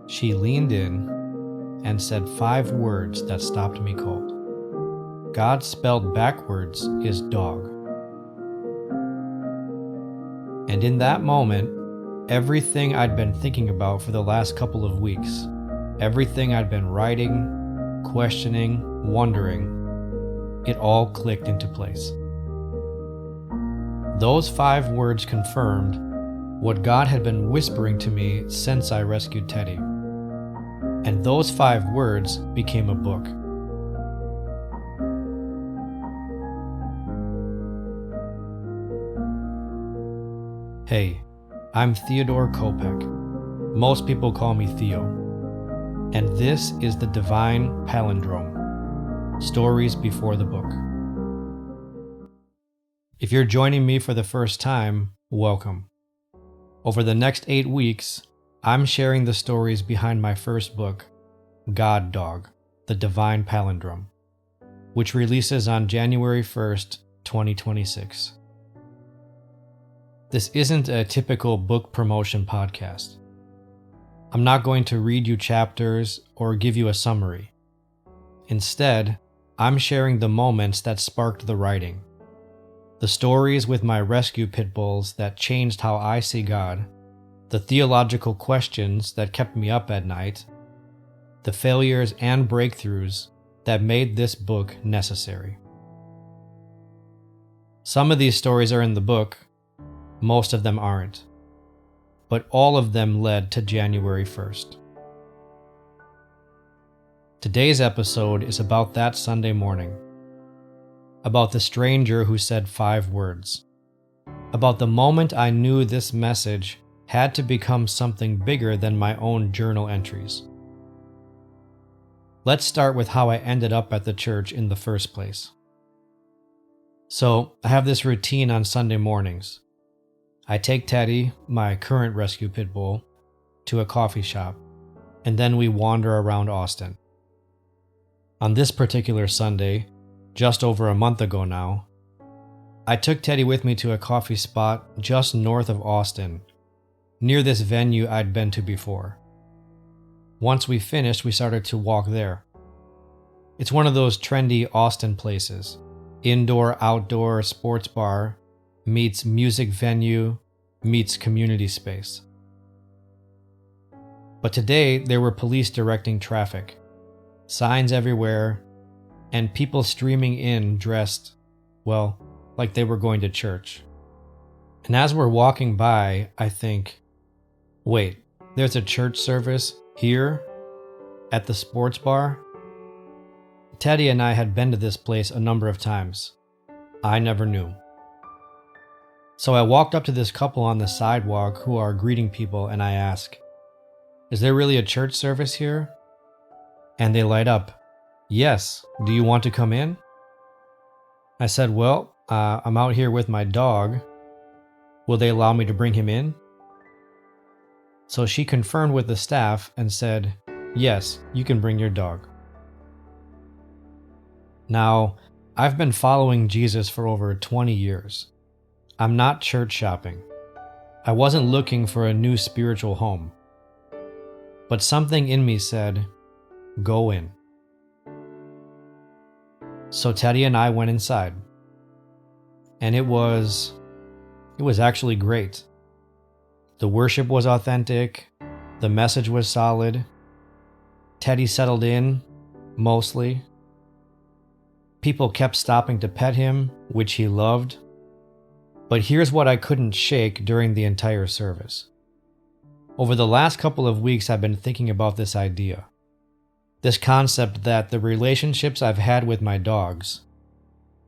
She leaned in and said 5 words that stopped me cold. God spelled backwards is dog. And in that moment, everything I'd been thinking about for the last couple of weeks, everything I'd been writing, questioning, wondering, it all clicked into place. Those 5 words confirmed what God had been whispering to me since I rescued Teddy. And those 5 words became a book. Hey, I'm Theodore Kopek. Most people call me Theo. And this is the Divine Palindrome, Stories Before the Book. If you're joining me for the first time, welcome. Over the next 8 weeks, I'm sharing the stories behind my first book, God Dog, the Divine Palindrome, which releases on January 1st, 2026. This isn't a typical book promotion podcast. I'm not going to read you chapters or give you a summary. Instead, I'm sharing the moments that sparked the writing. The stories with my rescue pit bulls that changed how I see God, the theological questions that kept me up at night, the failures and breakthroughs that made this book necessary. Some of these stories are in the book, most of them aren't, but all of them led to January 1st. Today's episode is about that Sunday morning. About the stranger who said 5 words. About the moment I knew this message had to become something bigger than my own journal entries. Let's start with how I ended up at the church in the first place. So, I have this routine on Sunday mornings. I take Teddy, my current rescue pit bull, to a coffee shop, and then we wander around Austin. On this particular Sunday, just over a month ago now, I took Teddy with me to a coffee spot just north of Austin, near this venue I'd been to before. Once we finished, we started to walk there. It's one of those trendy Austin places, indoor-outdoor sports bar, meets music venue, meets community space. But today, there were police directing traffic, signs everywhere, and people streaming in dressed, well, like they were going to church. And as we're walking by, I think, wait, there's a church service here at the sports bar? Teddy and I had been to this place a number of times. I never knew. So I walked up to this couple on the sidewalk who are greeting people and I ask, "Is there really a church service here?" And they light up, "Yes, do you want to come in?" I said, "Well, I'm out here with my dog. Will they allow me to bring him in?" So she confirmed with the staff and said, "Yes, you can bring your dog." Now, I've been following Jesus for over 20 years. I'm not church shopping. I wasn't looking for a new spiritual home. But something in me said, go in. So Teddy and I went inside. And it was actually great. The worship was authentic. The message was solid. Teddy settled in, mostly. People kept stopping to pet him, which he loved. But here's what I couldn't shake during the entire service. Over the last couple of weeks, I've been thinking about this idea. This concept that the relationships I've had with my dogs,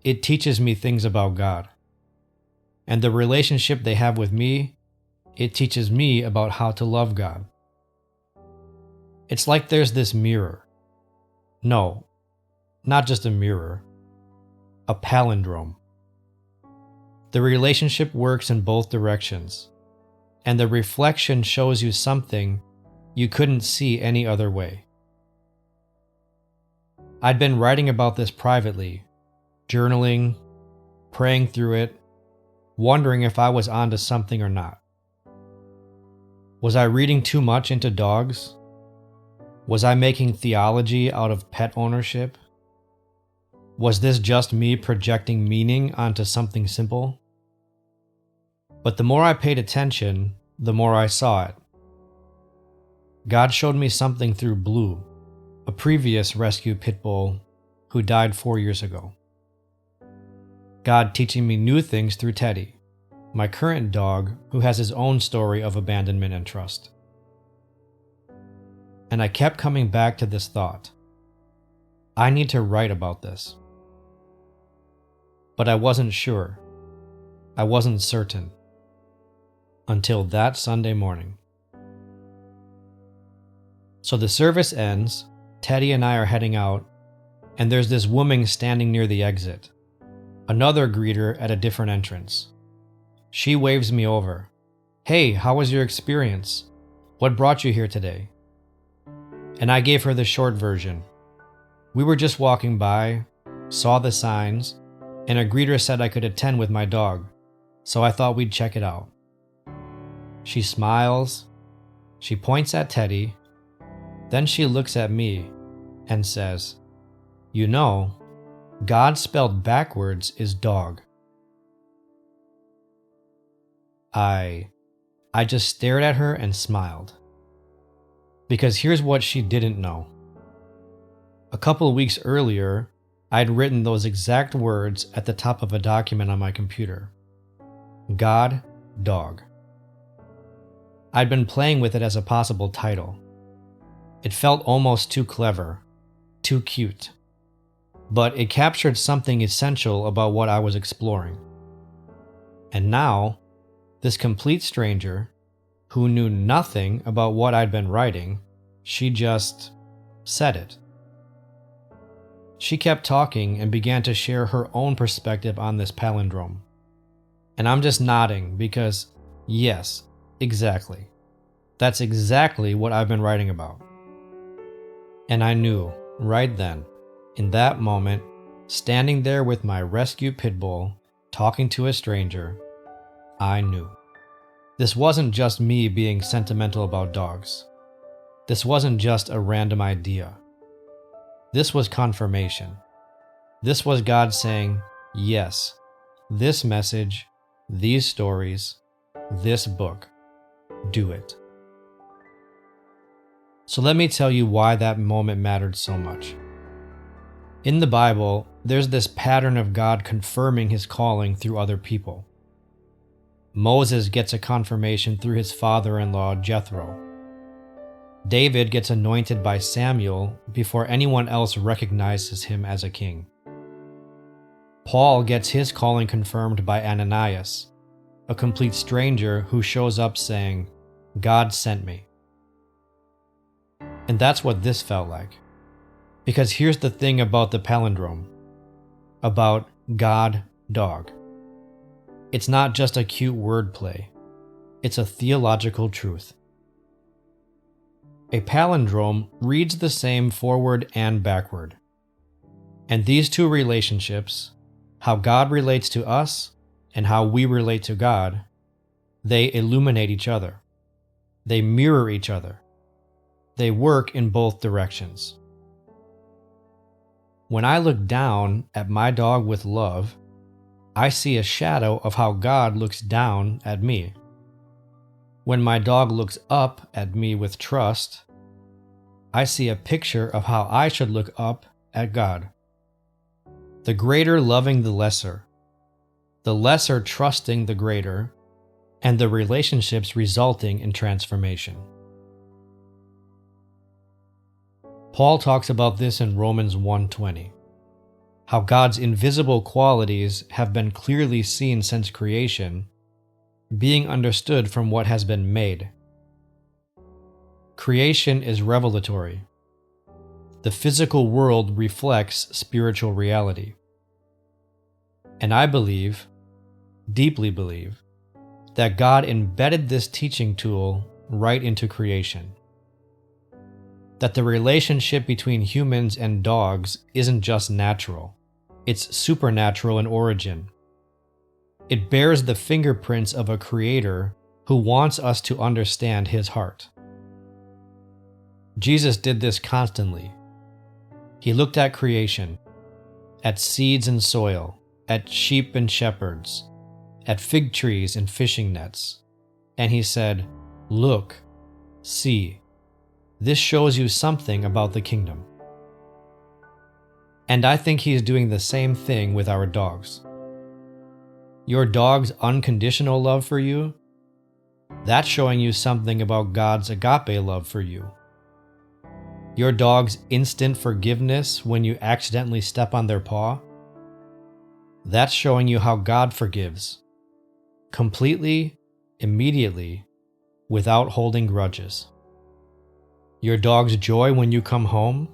it teaches me things about God. And the relationship they have with me, it teaches me about how to love God. It's like there's this mirror. No, not just a mirror. A palindrome. The relationship works in both directions, and the reflection shows you something you couldn't see any other way. I'd been writing about this privately, journaling, praying through it, wondering if I was onto something or not. Was I reading too much into dogs? Was I making theology out of pet ownership? Was this just me projecting meaning onto something simple? But the more I paid attention, the more I saw it. God showed me something through Blue, a previous rescue pit bull who died 4 years ago. God teaching me new things through Teddy, my current dog who has his own story of abandonment and trust. And I kept coming back to this thought. I need to write about this. But I wasn't sure. I wasn't certain. Until that Sunday morning. So the service ends, Teddy and I are heading out, and there's this woman standing near the exit. Another greeter at a different entrance. She waves me over. Hey, how was your experience? What brought you here today? And I gave her the short version. We were just walking by, saw the signs, and a greeter said I could attend with my dog, so I thought we'd check it out. She smiles, she points at Teddy, then she looks at me and says, "You know, God spelled backwards is dog." I just stared at her and smiled. Because here's what she didn't know. A couple of weeks earlier, I'd written those exact words at the top of a document on my computer. God, dog. I'd been playing with it as a possible title. It felt almost too clever, too cute. But it captured something essential about what I was exploring. And now, this complete stranger, who knew nothing about what I'd been writing, she just said it. She kept talking and began to share her own perspective on this palindrome. And I'm just nodding because, yes, exactly. That's exactly what I've been writing about. And I knew, right then, in that moment, standing there with my rescue pit bull, talking to a stranger, I knew. This wasn't just me being sentimental about dogs. This wasn't just a random idea. This was confirmation. This was God saying, yes, this message, these stories, this book, do it. So let me tell you why that moment mattered so much. In the Bible, there's this pattern of God confirming his calling through other people. Moses gets a confirmation through his father-in-law, Jethro. David gets anointed by Samuel before anyone else recognizes him as a king. Paul gets his calling confirmed by Ananias, a complete stranger who shows up saying, "God sent me." And that's what this felt like. Because here's the thing about the palindrome, about God, dog. It's not just a cute wordplay. It's a theological truth. A palindrome reads the same forward and backward. And these two relationships, how God relates to us and how we relate to God, they illuminate each other. They mirror each other. They work in both directions. When I look down at my dog with love, I see a shadow of how God looks down at me. When my dog looks up at me with trust, I see a picture of how I should look up at God. The greater loving the lesser trusting the greater, and the relationships resulting in transformation. Paul talks about this in Romans 1:20, how God's invisible qualities have been clearly seen since creation, being understood from what has been made. Creation is revelatory. The physical world reflects spiritual reality. And I believe, deeply believe, that God embedded this teaching tool right into creation. That the relationship between humans and dogs isn't just natural, it's supernatural in origin. It bears the fingerprints of a creator who wants us to understand his heart. Jesus did this constantly. He looked at creation, at seeds and soil, at sheep and shepherds, at fig trees and fishing nets, and he said, "Look, see, this shows you something about the kingdom." And I think he's doing the same thing with our dogs. Your dog's unconditional love for you, that's showing you something about God's agape love for you. Your dog's instant forgiveness when you accidentally step on their paw, that's showing you how God forgives, completely, immediately, without holding grudges. Your dog's joy when you come home,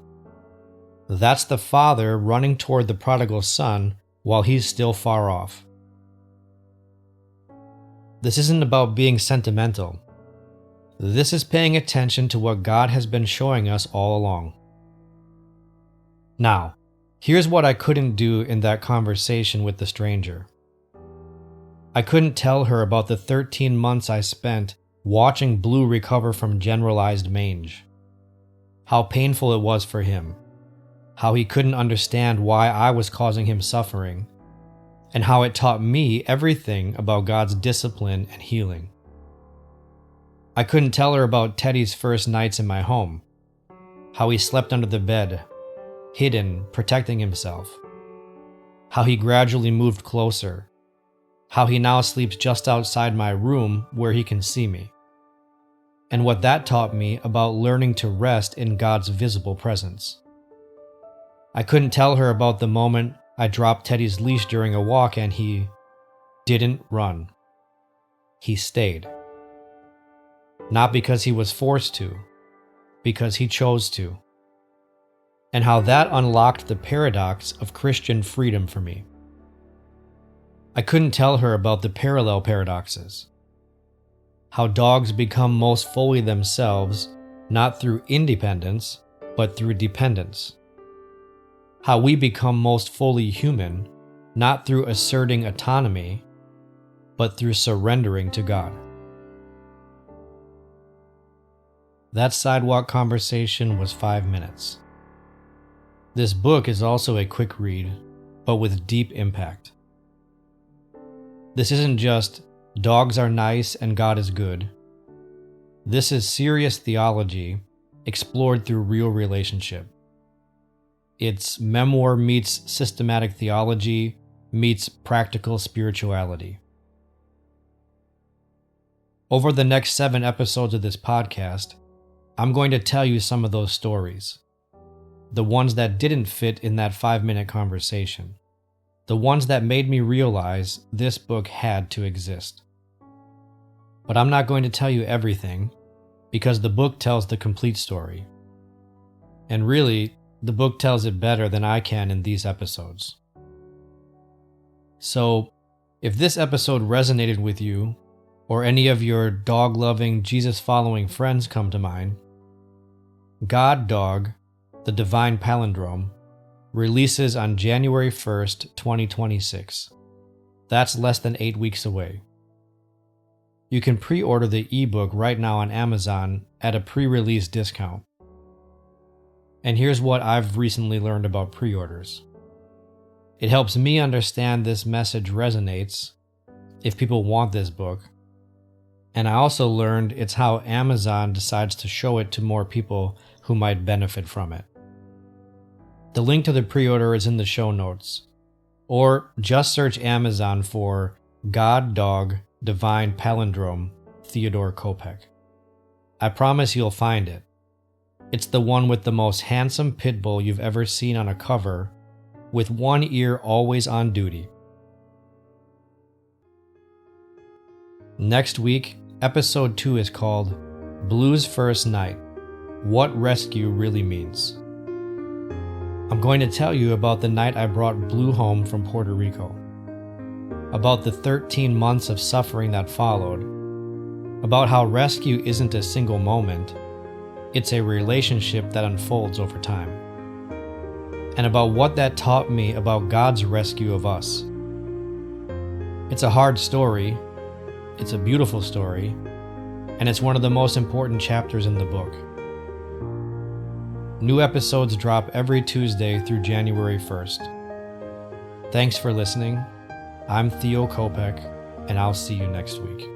that's the father running toward the prodigal son while he's still far off. This isn't about being sentimental. This is paying attention to what God has been showing us all along. Now, here's what I couldn't do in that conversation with the stranger. I couldn't tell her about the 13 months I spent watching Blue recover from generalized mange. How painful it was for him. How he couldn't understand why I was causing him suffering. And how it taught me everything about God's discipline and healing. I couldn't tell her about Teddy's first nights in my home. How he slept under the bed, hidden, protecting himself. How he gradually moved closer. How he now sleeps just outside my room where he can see me. And what that taught me about learning to rest in God's visible presence. I couldn't tell her about the moment I dropped Teddy's leash during a walk and he didn't run. He stayed. Not because he was forced to, because he chose to. And how that unlocked the paradox of Christian freedom for me. I couldn't tell her about the parallel paradoxes. How dogs become most fully themselves, not through independence, but through dependence. How we become most fully human, not through asserting autonomy, but through surrendering to God. That sidewalk conversation was 5 minutes. This book is also a quick read, but with deep impact. This isn't just dogs are nice and God is good. This is serious theology explored through real relationship. It's memoir meets systematic theology meets practical spirituality. Over the next 7 episodes of this podcast, I'm going to tell you some of those stories. The ones that didn't fit in that 5-minute conversation. The ones that made me realize this book had to exist. But I'm not going to tell you everything, because the book tells the complete story. And really, the book tells it better than I can in these episodes. So, if this episode resonated with you, or any of your dog-loving, Jesus-following friends come to mind, God Dog, the Divine Palindrome, releases on January 1st, 2026. That's less than 8 weeks away. You can pre-order the ebook right now on Amazon at a pre-release discount. And here's what I've recently learned about pre-orders. It helps me understand this message resonates, if people want this book. And I also learned it's how Amazon decides to show it to more people who might benefit from it. The link to the pre-order is in the show notes, or just search Amazon for God Dog Divine Palindrome Theodore Kopech. I promise you'll find it. It's the one with the most handsome pit bull you've ever seen on a cover, with one ear always on duty. Next week, episode 2 is called Blue's First Night: What Rescue Really Means. I'm going to tell you about the night I brought Blue home from Puerto Rico, about the 13 months of suffering that followed, about how rescue isn't a single moment, it's a relationship that unfolds over time, and about what that taught me about God's rescue of us. It's a hard story, it's a beautiful story, and it's one of the most important chapters in the book. New episodes drop every Tuesday through January 1st. Thanks for listening. I'm Theo Kopek, and I'll see you next week.